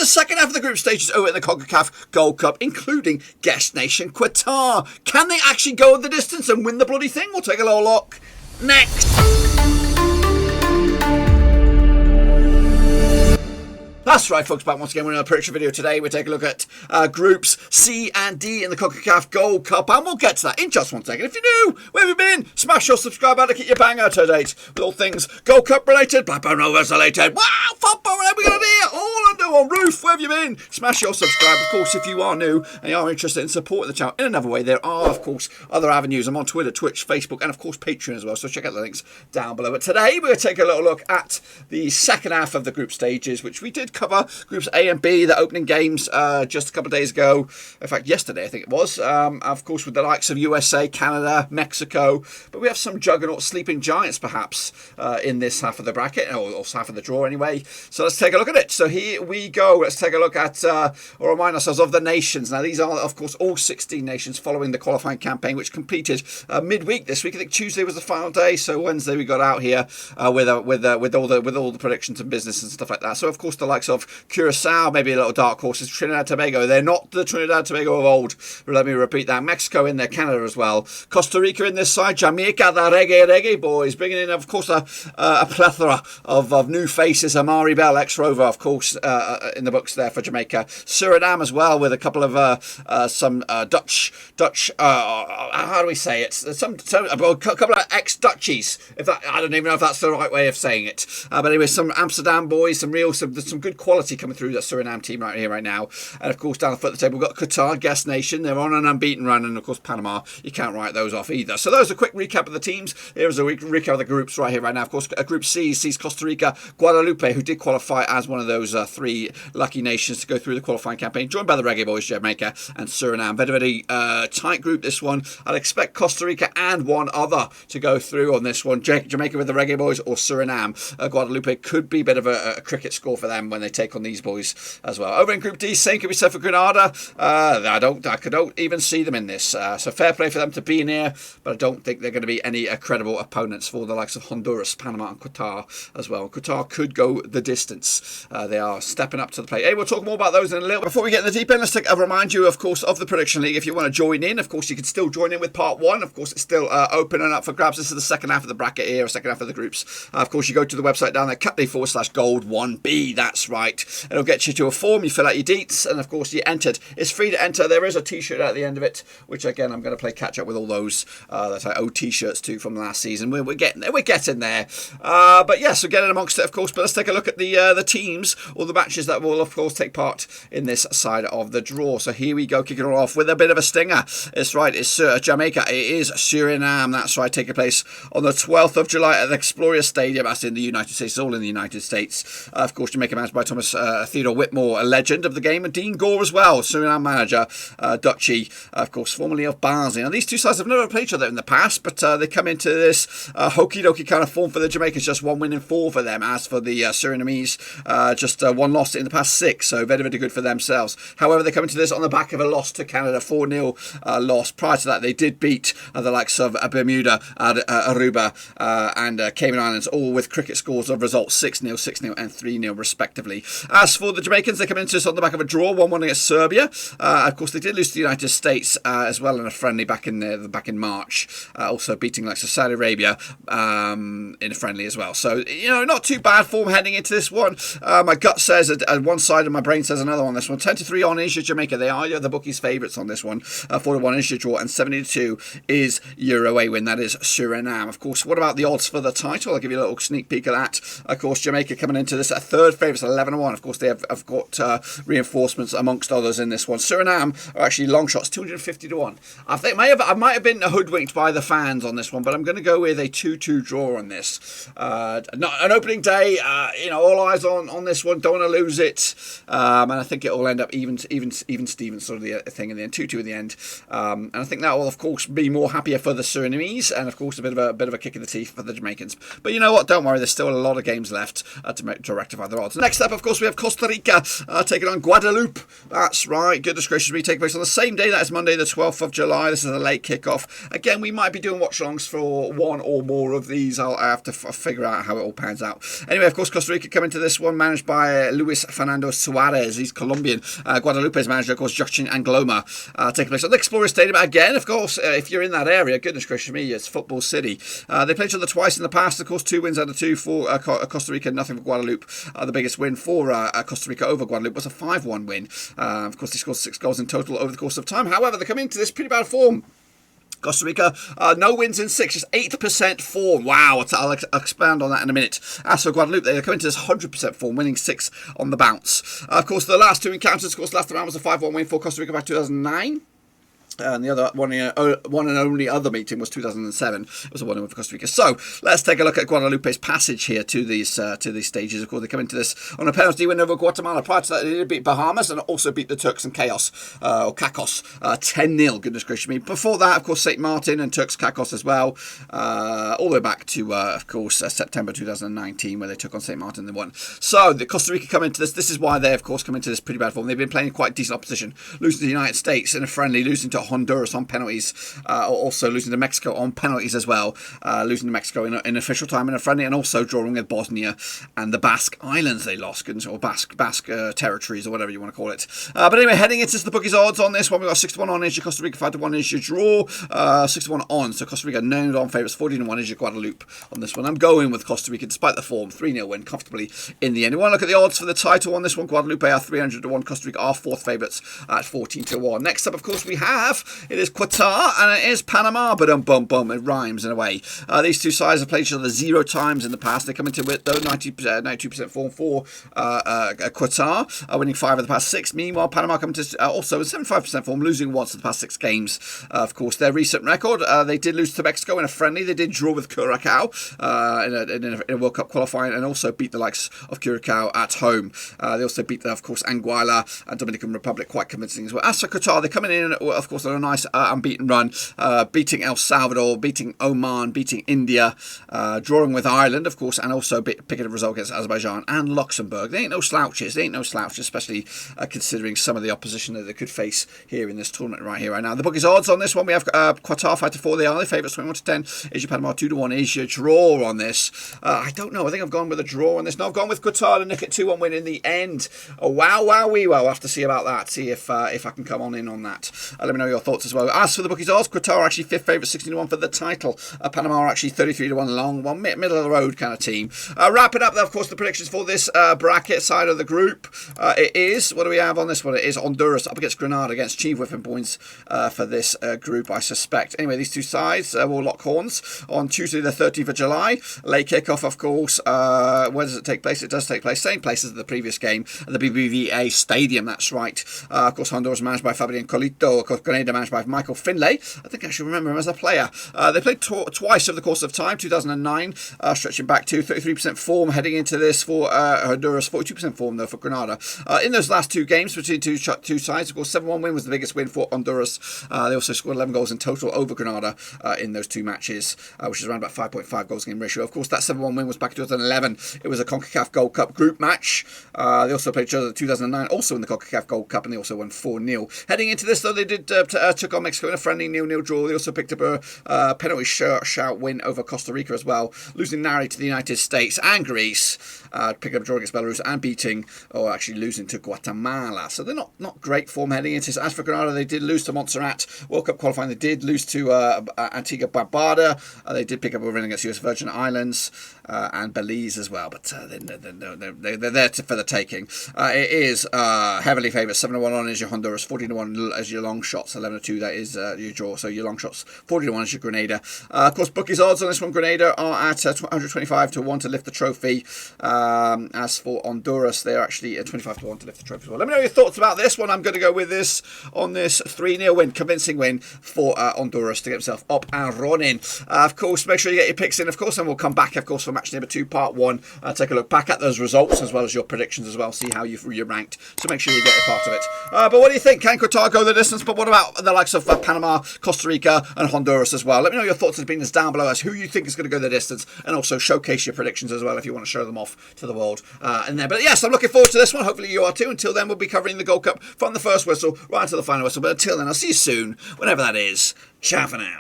second half of the group stages over in the CONCACAF Gold Cup, including guest nation Qatar. Can they actually go the distance and win the bloody thing? We'll take a little look next. That's right, folks, back once again with another prediction video. Today we're taking a look at groups C and D in the CONCACAF Gold Cup, and we'll get to that in just one second. If you're new, where have you been? Smash your subscribe button to keep your bang out to date with all things Gold Cup related, Blackburn Rovers related. Wow, football, what are we going to do? All under one roof, where have you been? Smash your subscribe. Of course, if you are new and you are interested in supporting the channel in another way, there are, of course, other avenues. I'm on Twitter, Twitch, Facebook, and of course Patreon as well, so check out the links down below. But today we're going to take a little look at the second half of the group stages, which we did cover. Groups A and B, the opening games just a couple of days ago. In fact, yesterday I think it was. Of course, with the likes of USA, Canada, Mexico. But we have some juggernaut sleeping giants, perhaps, in this half of the bracket, or half of the draw anyway. So let's take a look at it. So here we go. Let's take a look at, or remind ourselves of the nations. Now, these are, of course, all 16 nations following the qualifying campaign, which completed midweek this week. I think Tuesday was the final day. So Wednesday we got out here with all the predictions and business and stuff like that. So, of course, the likes of Curacao, maybe a little dark horses, Trinidad Tobago. They're not the Trinidad Tobago of old. Let me repeat that. Mexico in there, Canada as well. Costa Rica in this side. Jamaica, the reggae boys, bringing in, of course, a plethora of new faces. Amari Bell, ex-Rover, of course, in the books there for Jamaica. Suriname as well, with a couple of some Dutch. How do we say it? A couple of ex-Dutchies. I don't even know if that's the right way of saying it. But anyway, some Amsterdam boys, some good quality coming through that Suriname team right here, right now. And of course, down the foot of the table, we've got Qatar, guest nation. They're on an unbeaten run. And of course, Panama, you can't write those off either. So those are a quick recap of the teams. Here's a recap of the groups right here, right now. Of course, Group C sees Costa Rica, Guadeloupe, who did qualify as one of those three lucky nations to go through the qualifying campaign, joined by the Reggae Boys, Jamaica and Suriname. Very tight group, this one. I'd expect Costa Rica and one other to go through on this one. Jamaica with the Reggae Boys or Suriname. Guadeloupe could be a bit of a cricket score for them when they take on these boys as well. Over in Group D, same could be said for Grenada. I don't even see them in this. So fair play for them to be in here, but I don't think they're going to be any credible opponents for the likes of Honduras, Panama and Qatar as well. Qatar could go the distance. They are stepping up to the plate. Hey, we'll talk more about those in a little bit. Before we get in the deep end, let's remind you, of course, of the Prediction League. If you want to join in, of course, you can still join in with Part 1. Of course, it's still open and up for grabs. This is the second half of the bracket here, or second half of the groups. Of course, you go to the website down there, cut.ly/gold1b. That's right. It'll get you to a form. You fill out your deets, and of course, you entered. It's free to enter. There is a T-shirt at the end of it, which again, I'm going to play catch up with all those that I owe T-shirts to from last season. We're getting there. We're getting there. But yes, we're getting amongst it, of course. But let's take a look at the teams or the matches that will, of course, take part in this side of the draw. So here we go, kicking it off with a bit of a stinger. It's right. It's Jamaica. It is Suriname. That's right. Taking place on the 12th of July at the Explorer Stadium. That's in the United States. It's all in the United States. Of course, Jamaica managed by Thomas Theodore Whitmore, a legend of the game, and Dean Gore as well, Suriname manager, Dutchy, of course, formerly of Barnsley. Now, these two sides have never played each other in the past, but they come into this hokey-dokey kind of form for the Jamaicans, just 1 win and 4 for them. As for the Surinamese, just 1 loss in the past 6, so very, very good for themselves. However, they come into this on the back of a loss to Canada, 4-0 loss. Prior to that, they did beat the likes of Bermuda, Aruba, and Cayman Islands, all with cricket scores of results 6-0, 6-0, and 3-0 respectively. As for the Jamaicans, they come into this on the back of a draw, 1-1 against Serbia. Of course, they did lose to the United States as well in a friendly back in March. Also beating like Saudi Arabia in a friendly as well. So, not too bad form heading into this one. My gut says one side and my brain says another on this one. 10-3 on is your Jamaica. They are the bookies' favourites on this one. 4-1 is your draw, and 70-2 is your away win. That is Suriname. Of course, what about the odds for the title? I'll give you a little sneak peek of that. Of course, Jamaica coming into this at third favourites, 11-1. Of course, they have got reinforcements amongst others in this one. Suriname are actually long shots, 250-1. I think I might have been hoodwinked by the fans on this one, but I'm going to go with a 2-2 draw on this. Not an opening day, all eyes on this one. Don't want to lose it, and I think it will end up even Steven sort of the thing in the end, 2-2 in the end. And I think that will, of course, be more happier for the Surinamese, and of course a bit of a kick in the teeth for the Jamaicans. But you know what? Don't worry, there's still a lot of games left to rectify their odds. Next up, up, of course, we have Costa Rica taking on Guadeloupe. That's right. Goodness gracious me, taking place on the same day. That is Monday, the 12th of July. This is a late kickoff. Again, we might be doing watch-alongs for one or more of these. I have to figure out how it all pans out. Anyway, of course, Costa Rica coming to this one, managed by Luis Fernando Suarez. He's Colombian. Guadeloupe's manager, of course, Joaquin Angloma, taking place at the Explorer Stadium. Again, of course, if you're in that area, goodness gracious me, it's Football City. They played each other twice in the past. Of course, 2 wins out of 2 for Costa Rica, nothing for Guadeloupe. The biggest win for Costa Rica over Guadeloupe was a 5-1 win. Of course, they scored 6 goals in total over the course of time. However, they come into this pretty bad form. Costa Rica, no wins in 6, just 8% form. Wow, I'll expand on that in a minute. As for Guadeloupe, they come into this 100% form, winning 6 on the bounce. Of course, the last 2 encounters, of course, last round was a 5-1 win for Costa Rica back 2009. And the other one and only other meeting was 2007. It was a 1-1 for Costa Rica. So let's take a look at Guadeloupe's passage here to these stages. Of course, they come into this on a penalty win over Guatemala. Prior to that, they did beat Bahamas and also beat the Turks and Cacos 10-0. Goodness gracious me. Before that, of course, St. Martin and Turks Cacos as well. All the way back to, of course, September 2019, where they took on St. Martin and won. So the Costa Rica come into this. This is why they, of course, come into this pretty bad form. They've been playing quite decent opposition, losing to the United States in a friendly, losing to Honduras on penalties, also losing to Mexico on penalties as well, losing to Mexico in official time in a friendly, and also drawing with Bosnia and the Basque Islands they lost, or Basque territories, or whatever you want to call it. But anyway, heading into the bookies odds on this one, we've got 6-1 on is your Costa Rica, 5-1 is your draw, 6-1 on, so Costa Rica nailed on favourites, 14-1 is your Guadeloupe on this one. I'm going with Costa Rica despite the form, 3-0 win comfortably in the end. You want to look at the odds for the title on this one, Guadeloupe are 300-1, Costa Rica are 4th favourites at 14-1. Next up, of course, we have, it is Qatar and it is Panama, but it rhymes in a way. These two sides have played each other 0 times in the past. They come into it though 92% form for Qatar, winning 5 of the past 6. Meanwhile, Panama come to also 75% form, losing once of the past 6 games. Of course, their recent record, they did lose to Mexico in a friendly. They did draw with Curacao in a World Cup qualifying, and also beat the likes of Curacao at home. They also beat, of course, Anguilla and Dominican Republic quite convincing as well. As for Qatar, they're coming in, of course, on a nice unbeaten run, beating El Salvador, beating Oman, beating India, drawing with Ireland, of course, and also picking a result against Azerbaijan and Luxembourg. They ain't no slouches, especially considering some of the opposition that they could face here in this tournament right here, right now. The bookies odds on this one, we have Qatar 5-4, they are the favourites, 21-10, is your Panama 2-1, is your draw on this. I don't know, I think I've gone with a draw on this. No, I've gone with Qatar to nick it 2-1 win in the end. Oh, wow, we'll have to see about that, see if I can come on in on that. Let me know your thoughts as well. As for the bookies odds, Qatar are actually 5th favourite, 16-1 for the title. Panama are actually 33-1 long, one middle of the road kind of team. Wrapping up, of course, the predictions for this bracket side of the group. It is, what do we have on this one? It is Honduras up against Grenada, against Chief Whipping points for this group, I suspect. Anyway, these two sides will lock horns on Tuesday the 13th of July. Late kickoff, of course. Where does it take place? It does take place, same place as the previous game, at the BBVA Stadium, that's right. Of course, Honduras managed by Fabian Colito, of course, Grenada managed by Michael Finlay. I think I should remember him as a player. They played twice over the course of time, 2009, stretching back to 33% form heading into this for Honduras, 42% form though for Grenada. In those last 2 games between two sides, of course, 7-1 win was the biggest win for Honduras. They also scored 11 goals in total over Grenada in those 2 matches, which is around about 5.5 goals game ratio. Of course, that 7-1 win was back in 2011. It was a CONCACAF Gold Cup group match. They also played each other in 2009, also in the CONCACAF Gold Cup, and they also won 4-0. Heading into this, though, they did took on Mexico in a friendly 0-0 draw. They also picked up a penalty shout win over Costa Rica as well, losing narrowly to the United States and Greece, picking up a draw against Belarus and beating, or actually losing to Guatemala. So they're not great form heading into this. As for Grenada, they did lose to Montserrat World Cup qualifying. They did lose to Antigua Barbuda. They did pick up a win against US Virgin Islands and Belize as well, but they're there for the taking. It is heavily favoured. 7-1 on is your Honduras, 14-1 as your long shots, 11-2 that is your draw. So your long shots, 40-1 is your Grenada. Of course, bookies odds on this one, Grenada are at 125-1 to lift the trophy. As for Honduras, they're actually 25-1 to lift the trophy as well. Let me know your thoughts about this one. I'm going to go with this on this 3-0 win, convincing win for Honduras to get himself up and running. Of course, make sure you get your picks in, of course, and we'll come back, of course, for match number 2, part 1. Take a look back at those results as well as your predictions as well, see how you're ranked. So make sure you get a part of it. But what do you think? Can Qatar go the distance? But what about got the likes of Panama, Costa Rica and Honduras as well. Let me know your thoughts and opinions down below as who you think is going to go the distance, and also showcase your predictions as well if you want to show them off to the world in there. But yes, I'm looking forward to this one. Hopefully you are too. Until then, we'll be covering the Gold Cup from the first whistle right to the final whistle. But until then, I'll see you soon, whenever that is. Ciao for now.